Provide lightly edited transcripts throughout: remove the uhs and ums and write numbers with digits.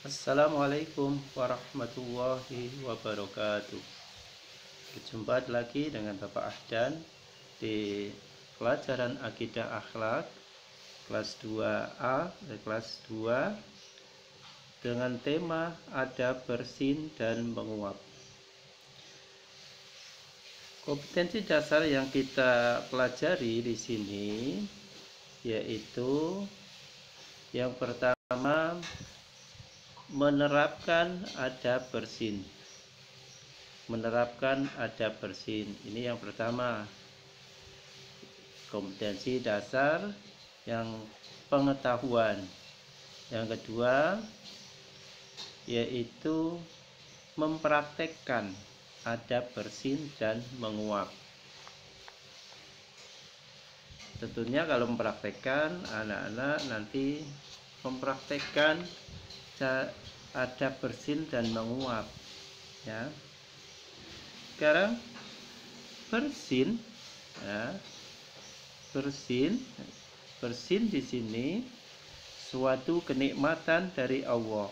Assalamualaikum warahmatullahi wabarakatuh. Berjumpa lagi dengan Bapak Ahdan di pelajaran Akidah Akhlak kelas 2A kelas 2 dengan tema adab bersin dan menguap. Kompetensi dasar yang kita pelajari di sini yaitu yang pertama, menerapkan adab bersin. Menerapkan adab bersin. Ini yang pertama. Kompetensi dasar yang pengetahuan. Yang kedua yaitu mempraktekkan adab bersin dan menguap. Tentunya kalau mempraktekkan, anak-anak nanti mempraktekkan adab bersin dan menguap, ya. Sekarang bersin, ya. Bersin di sini suatu kenikmatan dari Allah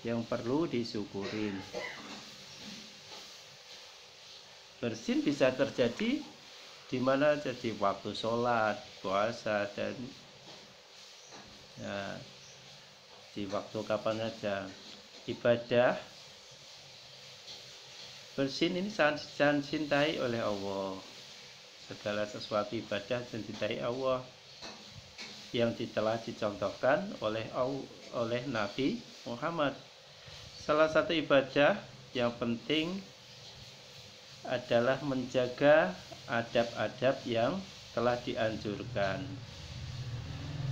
yang perlu disyukurin. Bersin bisa terjadi di mana, jadi waktu sholat, puasa, dan ya, di waktu kapan aja. Ibadah bersin ini sangat dicintai oleh Allah. Segala sesuatu ibadah dicintai Allah yang telah dicontohkan oleh Nabi Muhammad. Salah satu ibadah yang penting adalah menjaga adab-adab yang telah dianjurkan.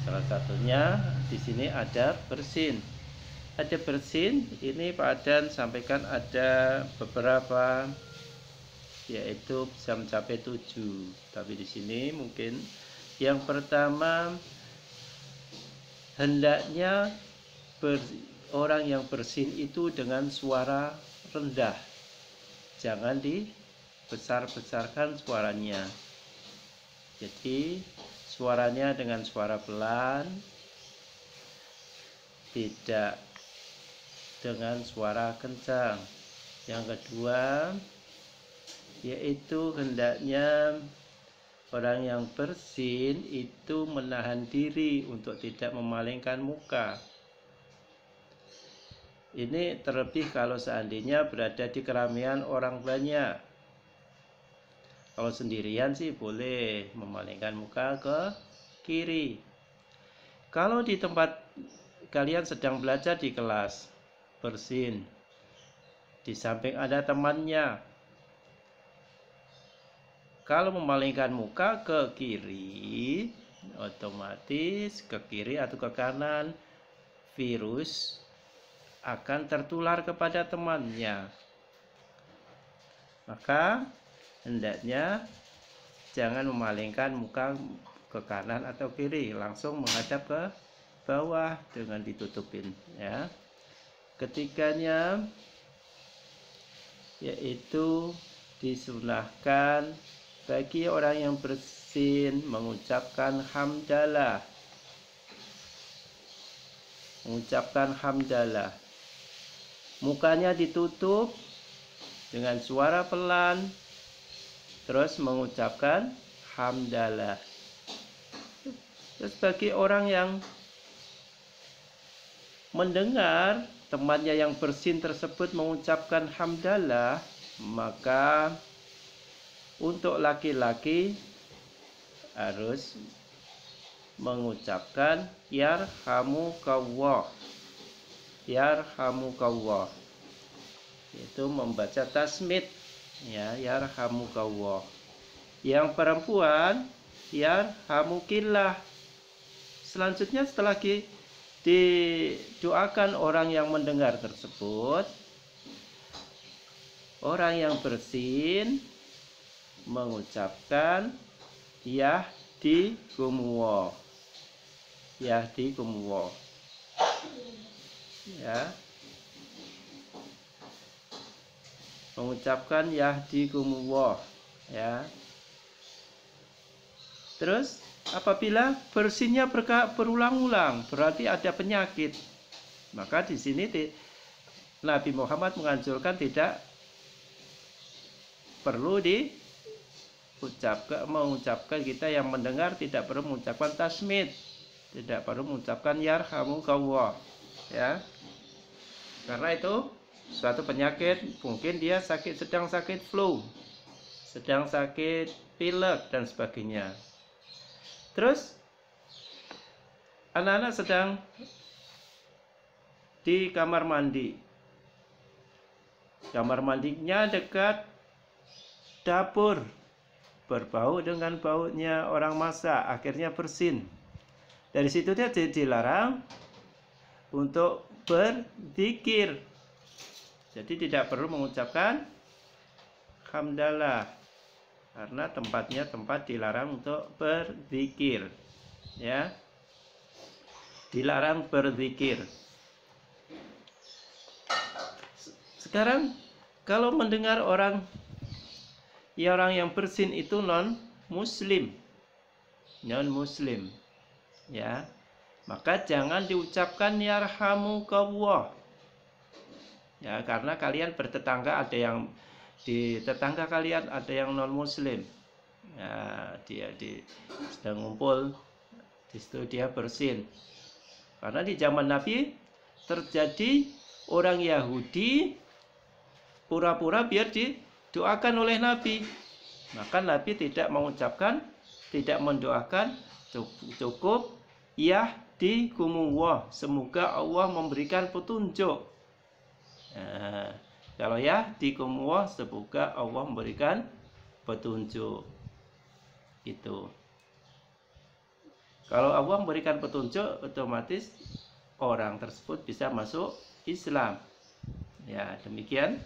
Salah satunya di sini adab bersin. Adab bersin ini Pak Adan sampaikan ada beberapa, yaitu bisa mencapai 7. Tapi di sini mungkin yang pertama, hendaknya orang yang bersin itu dengan suara rendah. Jangan dibesar-besarkan suaranya. Jadi suaranya dengan suara pelan, tidak dengan suara kencang. Yang kedua yaitu hendaknya orang yang bersin itu menahan diri untuk tidak memalingkan muka. Ini terlebih kalau seandainya berada di keramaian orang banyak. Kalau sendirian sih boleh memalingkan muka ke kiri. Kalau di tempat kalian sedang belajar di kelas, bersin, di samping ada temannya, kalau memalingkan muka ke kiri, otomatis ke kiri atau ke kanan, virus akan tertular kepada temannya. Maka hendaknya jangan memalingkan muka ke kanan atau kiri, langsung menghadap ke bawah dengan ditutupin, ya. Ketiganya yaitu disunahkan bagi orang yang bersin mengucapkan hamdalah. Mukanya ditutup dengan suara pelan, terus mengucapkan hamdalah. Terus bagi orang yang mendengar temannya yang bersin tersebut mengucapkan hamdalah, maka untuk laki-laki harus mengucapkan yarhamukallah, itu membaca tasmid, ya, yarhamukallah. Yang perempuan yarhamukillah. Selanjutnya setelah didoakan orang yang mendengar tersebut, orang yang bersin mengucapkan yahdikumullah, ya, mengucapkan yahdikumullah, ya. Terus apabila bersinnya berulang-ulang, berarti ada penyakit. Maka di sini Nabi Muhammad menganjurkan tidak perlu mengucapkan, kita yang mendengar tidak perlu mengucapkan tasmid, tidak perlu mengucapkan yarhamukallah, ya, karena itu suatu penyakit, mungkin dia sedang sakit flu, sedang sakit pilek dan sebagainya. Terus anak-anak sedang di kamar mandi, kamar mandinya dekat dapur, berbau dengan baunya orang masak, akhirnya bersin. Dari situ dia dilarang untuk berzikir. Jadi tidak perlu mengucapkan hamdalah, karena tempatnya tempat dilarang untuk berzikir, ya, dilarang berzikir. Sekarang kalau mendengar orang yang bersin itu non muslim, ya, maka jangan diucapkan yarhamukallah, ya, karena kalian bertetangga, ada yang di tetangga kalian ada yang non muslim, ya, dia sedang ngumpul di situ, dia bersin. Karena di zaman Nabi terjadi orang Yahudi pura-pura biar didoakan oleh Nabi, maka Nabi tidak mengucapkan, tidak mendoakan, cukup yahdikumullah, semoga Allah memberikan petunjuk. Nah, kalau yahdikumullah, semoga Allah memberikan petunjuk, itu. Kalau Allah memberikan petunjuk, otomatis orang tersebut bisa masuk Islam. Ya, demikian.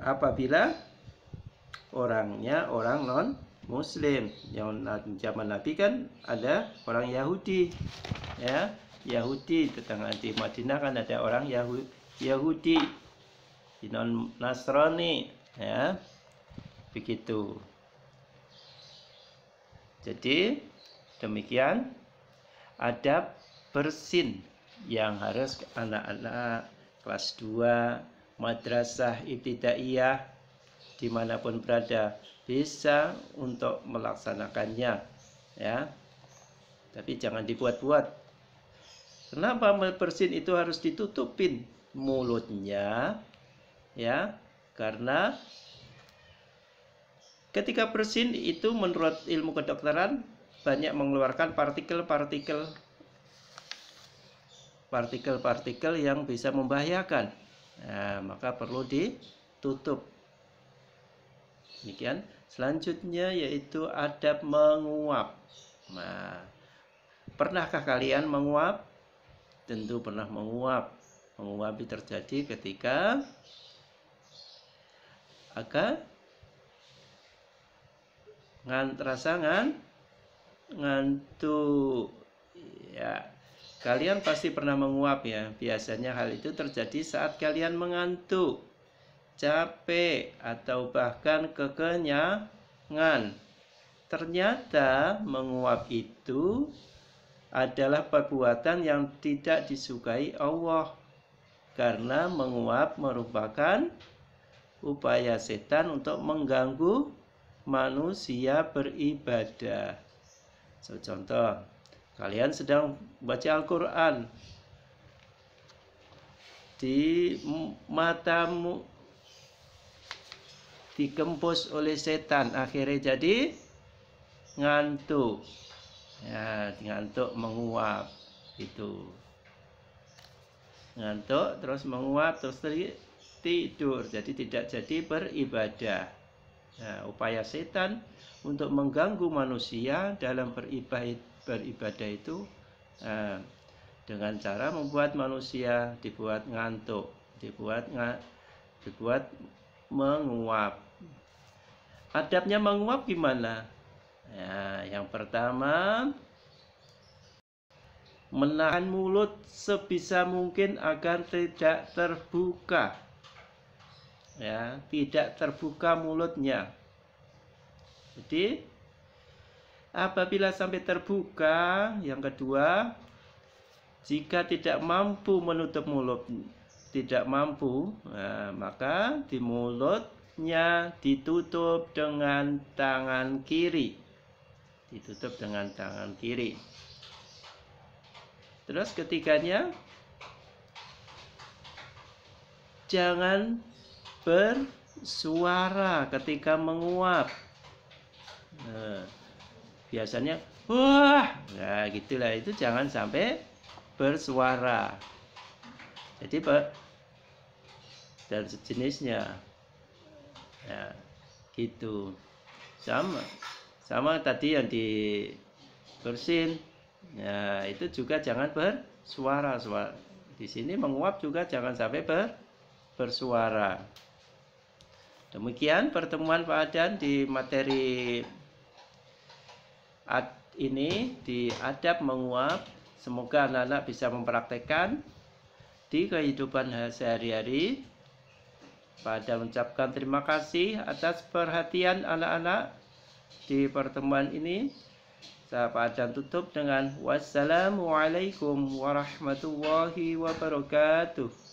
Apabila orangnya orang non muslim, yang zaman Nabi kan ada orang Yahudi, ya, Yahudi, tetangga di Madinah kan ada orang Yahudi, non Nasrani, ya, begitu. Jadi demikian adab bersin yang harus anak-anak kelas 2 madrasah ibtidaiyah dimanapun berada bisa untuk melaksanakannya, ya. Tapi jangan dibuat-buat. Kenapa bersin itu harus ditutupin mulutnya, ya? Karena ketika bersin itu menurut ilmu kedokteran banyak mengeluarkan partikel-partikel yang bisa membahayakan. Nah, maka perlu ditutup. Demikian. Selanjutnya yaitu adab menguap. Nah, pernahkah kalian menguap? Tentu pernah menguap. Menguap itu terjadi ketika rasa ngantuk, ya. Kalian pasti pernah menguap, ya. Biasanya hal itu terjadi saat kalian mengantuk, capek, atau bahkan kekenyangan. Ternyata menguap itu adalah perbuatan yang tidak disukai Allah, karena menguap merupakan upaya setan untuk mengganggu manusia beribadah. Contoh, kalian sedang baca Al-Quran, di matamu dikempus oleh setan, akhirnya jadi ngantuk, ya, ngantuk menguap, itu ngantuk terus menguap terus tidur, jadi tidak jadi beribadah. Nah, upaya setan untuk mengganggu manusia dalam beribadah itu dengan cara membuat manusia dibuat ngantuk, dibuat menguap. Adabnya menguap gimana? Ya, yang pertama, menahan mulut sebisa mungkin agar tidak terbuka, ya, tidak terbuka mulutnya. Jadi Apabila sampai terbuka, yang kedua, jika tidak mampu menutup mulut, tidak mampu, maka di mulutnya ditutup dengan tangan kiri. Ditutup dengan tangan kiri. Terus ketiganya, jangan bersuara ketika menguap. Biasanya wah, nah gitulah, itu jangan sampai bersuara. Jadi dan sejenisnya, ya gitu. Sama tadi yang di bersin, ya itu juga jangan bersuara. Di sini menguap juga jangan sampai bersuara. Demikian pertemuan Pak Adan di materi ini, di adab menguap. Semoga anak-anak bisa mempraktekkan di kehidupan sehari-hari. Pak Adan mengucapkan terima kasih atas perhatian anak-anak di pertemuan ini. Saya Pak Adan tutup dengan wassalamualaikum warahmatullahi wabarakatuh.